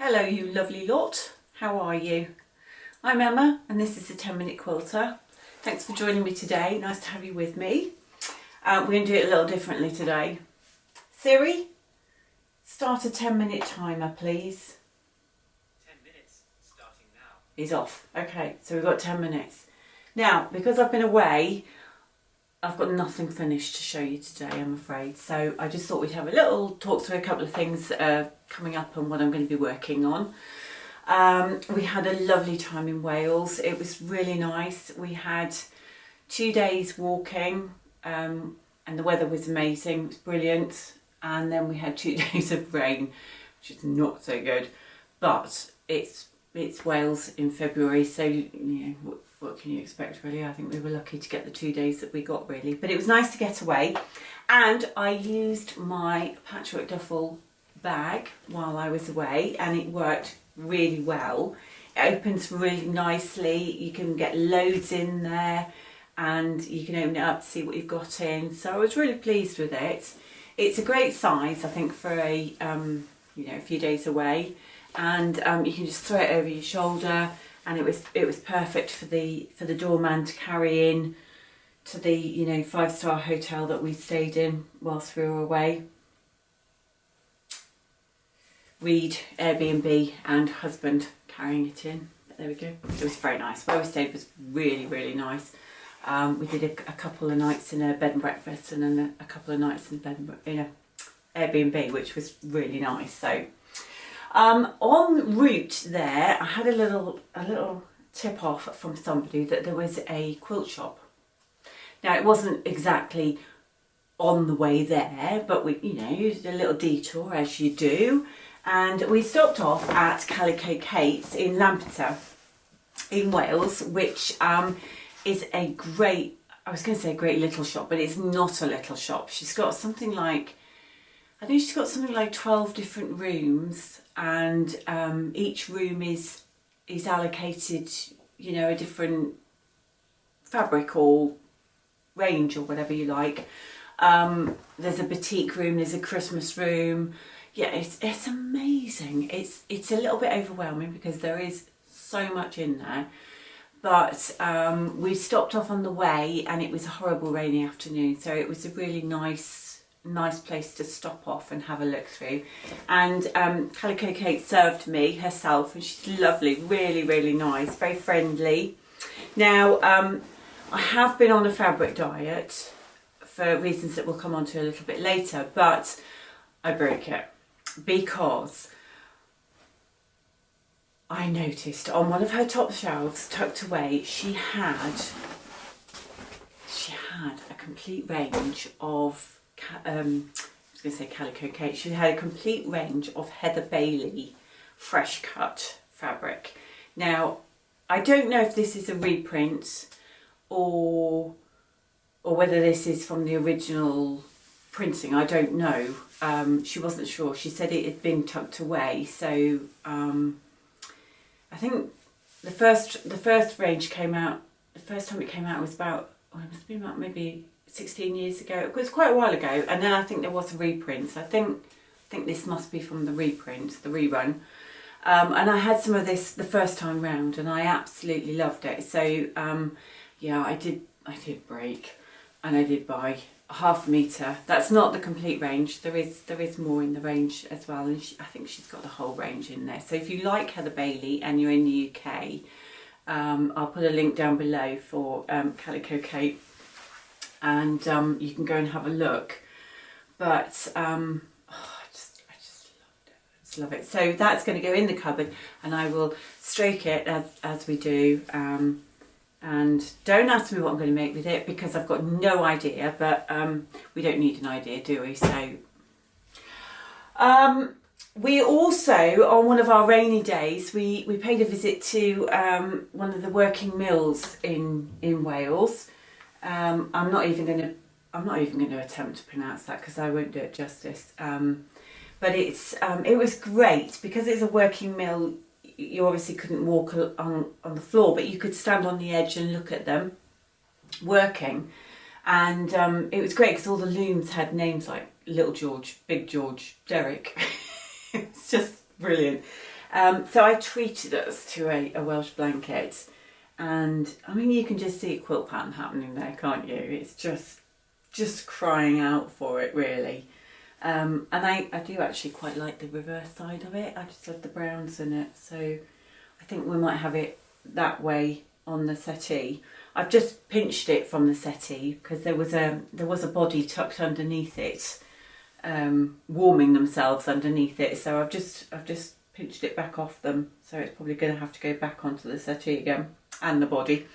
Hello you lovely lot, how are you? I'm Emma and this is the 10-minute quilter. Thanks for joining me today, nice to have you with me. We're going to do it a little differently today. Siri, start a 10-minute timer please. 10 minutes starting now. He's off. Okay, so we've got 10 minutes. Now, because I've been away, I've got nothing finished to show you today, I'm afraid. So I just thought we'd have a little talk through a couple of things that are coming up and what I'm going to be working on. We had a lovely time in Wales. It was really nice. We had 2 days walking and the weather was amazing. It was brilliant. And then we had 2 days of rain, which is not so good. But it's Wales in February, so you know, what can you expect really? I think we were lucky to get the 2 days that we got really. But it was nice to get away. And I used my patchwork duffel bag while I was away and it worked really well. It opens really nicely. You can get loads in there and you can open it up to see what you've got in. So I was really pleased with it. It's a great size, I think, for a a few days away. And you can just throw it over your shoulder, and it was perfect for the doorman to carry in to the 5-star hotel that we stayed in whilst we were away. Read Airbnb and husband carrying it in. But there we go. It was very nice. Where we stayed was really nice. We did a couple of nights in a bed and breakfast, and then a couple of nights in a Airbnb, which was really nice. So. En route there, I had a little tip off from somebody that there was a quilt shop. Now it wasn't exactly on the way there, but we used a little detour as you do, and we stopped off at Calico Kate's in Lampeter in Wales, which is a great, I was going to say a great little shop, but it's not a little shop. She's got something like, I think she's got something like 12 different rooms, and each room is allocated, a different fabric or range or whatever you like. There's a boutique room, there's a Christmas room. Yeah, it's amazing. It's a little bit overwhelming because there is so much in there. But we stopped off on the way and it was a horrible rainy afternoon, so it was a really nice place to stop off and have a look through. And Calico Kate served me herself, and she's lovely, really nice, very friendly. Now I have been on a fabric diet for reasons that we'll come on to a little bit later, but I broke it because I noticed on one of her top shelves tucked away she had a complete range of I was going to say Calico Kate. She had a complete range of Heather Bailey fresh cut fabric. Now, I don't know if this is a reprint or whether this is from the original printing. I don't know. She wasn't sure. She said it had been tucked away. So I think the first range came out. The first time it came out was about, it must have been about maybe 16 years ago. It was quite a while ago, and then I think there was a reprint. So I think this must be from the reprint, the rerun. And I had some of this the first time round, and I absolutely loved it. So yeah, I did break, and I did buy a ½ metre. That's not the complete range. There is more in the range as well, and I think she's got the whole range in there. So if you like Heather Bailey and you're in the UK, I'll put a link down below for Calico Kate. And you can go and have a look. But I just loved it. I just love it. So that's going to go in the cupboard, and I will stroke it as we do. And don't ask me what I'm going to make with it because I've got no idea. But we don't need an idea, do we? So we also, on one of our rainy days, we paid a visit to one of the working mills in Wales. I'm not even going to attempt to pronounce that because I won't do it justice. But it was great because it's a working mill. You obviously couldn't walk on the floor, but you could stand on the edge and look at them working. And it was great because all the looms had names like Little George, Big George, Derek. It's just brilliant. So I treated us to a Welsh blanket, and I mean, you can just see a quilt pattern happening there, can't you? It's just crying out for it, really. And I do actually quite like the reverse side of it. I just love the browns in it, so I think we might have it that way on the settee. I've just pinched it from the settee because there was a body tucked underneath it, warming themselves underneath it. So I've just pinched it back off them. So it's probably going to have to go back onto the settee again, and the body.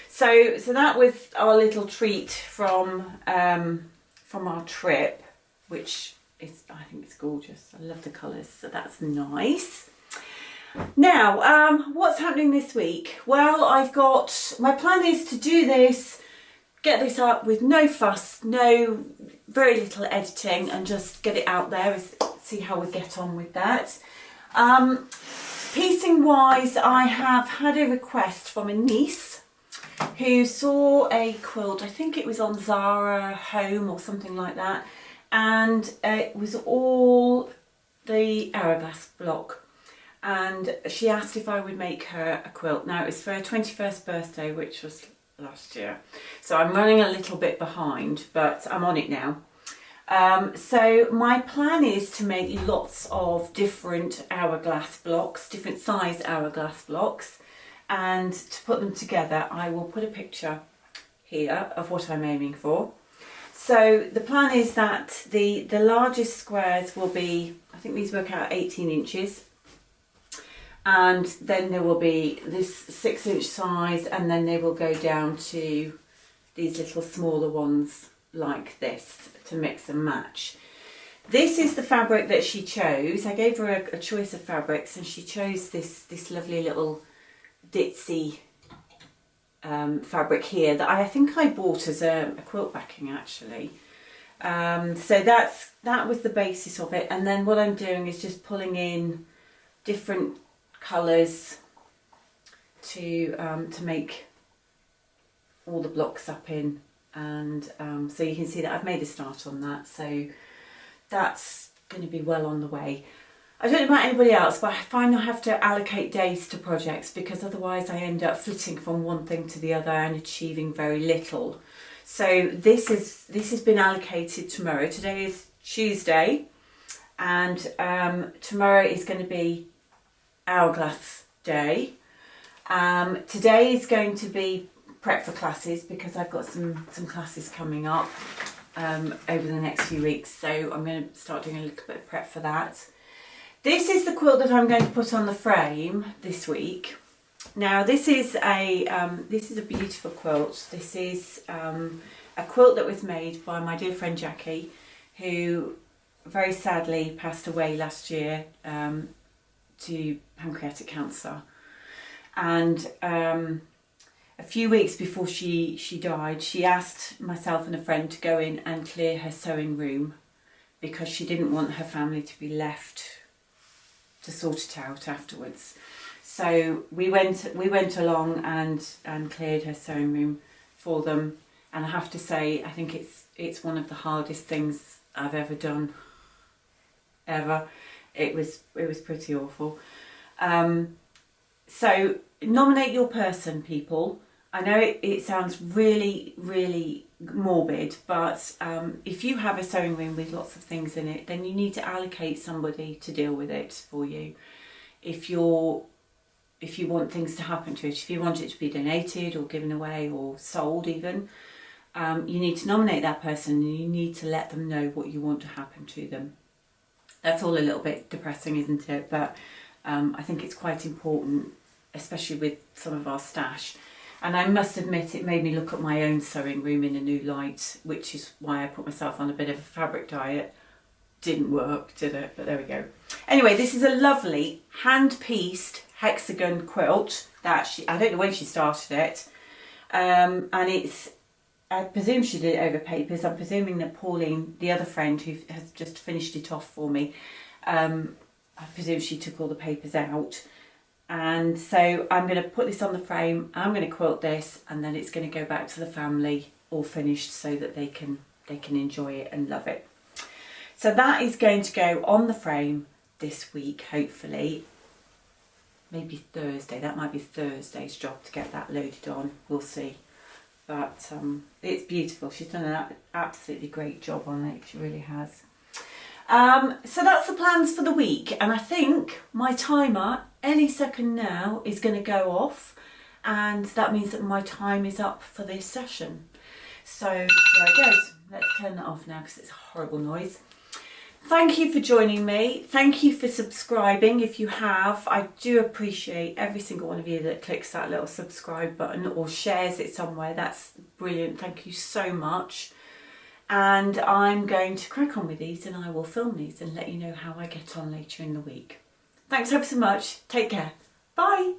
So that was our little treat from our trip, which is, I think it's gorgeous. I love the colours, so that's nice. Now, what's happening this week? Well, my plan is to do this, get this up with no fuss, very little editing, and just get it out there, see how we get on with that. Piecing wise, I have had a request from a niece who saw a quilt, I think it was on Zara Home or something like that, and it was all the hourglass block. And she asked if I would make her a quilt. Now, it was for her 21st birthday, which was last year. So I'm running a little bit behind, but I'm on it now. So my plan is to make lots of different hourglass blocks, different size hourglass blocks. And to put them together, I will put a picture here of what I'm aiming for. So the plan is that the largest squares will be, I think these work out 18 inches. And then there will be this 6-inch size, and then they will go down to these little smaller ones like this to mix and match. This is the fabric that she chose. I gave her a choice of fabrics, and she chose this lovely little ditzy fabric here that I think I bought as a quilt backing, actually. So that was the basis of it, and then what I'm doing is just pulling in different colours to make all the blocks up in, and so you can see that I've made a start on that, so that's going to be well on the way. I don't know about anybody else, but I find I have to allocate days to projects, because otherwise I end up flitting from one thing to the other and achieving very little. So this has been allocated tomorrow. Today is Tuesday, and tomorrow is going to be hourglass day. Today is going to be prep for classes, because I've got some classes coming up over the next few weeks, so I'm going to start doing a little bit of prep for that. This is the quilt that I'm going to put on the frame this week. Now this is a beautiful quilt. This is a quilt that was made by my dear friend Jackie, who very sadly passed away last year to pancreatic cancer. And a few weeks before she died, she asked myself and a friend to go in and clear her sewing room, because she didn't want her family to be left to sort it out afterwards. So we went along and cleared her sewing room for them, and I have to say, I think it's one of the hardest things I've ever done, ever. It was pretty awful. So nominate your person, people. I know it sounds really, really morbid, but if you have a sewing room with lots of things in it, then you need to allocate somebody to deal with it for you. If you want things to happen to it, if you want it to be donated or given away or sold even, you need to nominate that person, and you need to let them know what you want to happen to them. That's all a little bit depressing, isn't it? But I think it's quite important, especially with some of our stash. And I must admit, it made me look at my own sewing room in a new light, which is why I put myself on a bit of a fabric diet. Didn't work, did it? But there we go. Anyway, this is a lovely hand-pieced hexagon quilt that I don't know when she started it. And I presume she did it over papers. I'm presuming that Pauline, the other friend who has just finished it off for me, I presume she took all the papers out. And so I'm going to put this on the frame, I'm going to quilt this, and then it's going to go back to the family all finished, so that they can enjoy it and love it. So that is going to go on the frame this week, hopefully. maybe Thursday. That might be Thursday's job to get that loaded on. We'll see. But it's beautiful. She's done an absolutely great job on it. She really has. So that's the plans for the week. And I think my timer any second now is going to go off. And that means that my time is up for this session. So there it goes. Let's turn that off now because it's a horrible noise. Thank you for joining me. Thank you for subscribing if you have. I do appreciate every single one of you that clicks that little subscribe button or shares it somewhere. That's brilliant. Thank you so much. And I'm going to crack on with these and I will film these and let you know how I get on later in the week. Thanks ever so much. Take care. Bye.